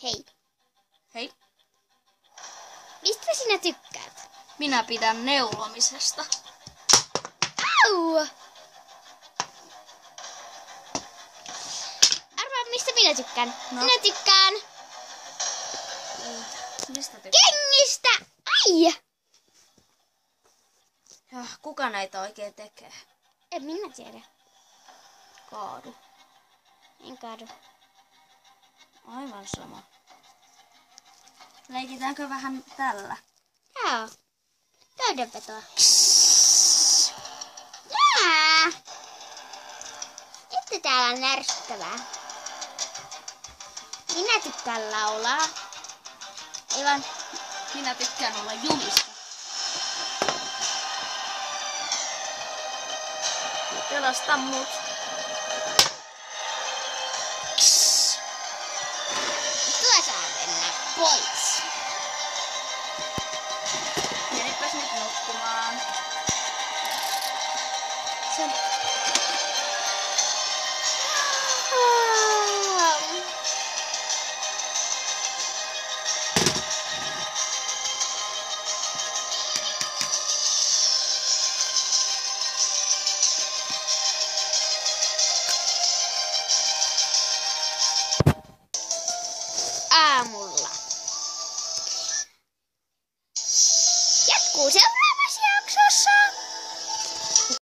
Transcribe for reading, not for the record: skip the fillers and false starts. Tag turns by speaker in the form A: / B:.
A: Hei.
B: Hei.
A: Mistä sinä tykkäät?
B: Minä pidän neulomisesta.
A: Au! Arvaa, mistä minä tykkään.
B: No.
A: Minä tykkään
B: Mistä tykkäät?
A: kengistä! Ai!
B: Kuka näitä oikein tekee?
A: En minä tiedä.
B: Kaadu.
A: En kaadu.
B: Aivan sama. Leikitäänkö vähän tällä?
A: Joo. Täydenvetoa. Jaa! Että täällä on ärsyttävää. Minä tykkään laulaa. Aivan.
B: Minä tykkään olla jumissa. Pelasta mut.
A: Tuo saa mennä pois.
B: Menipäs nyt nukkumaan. Sen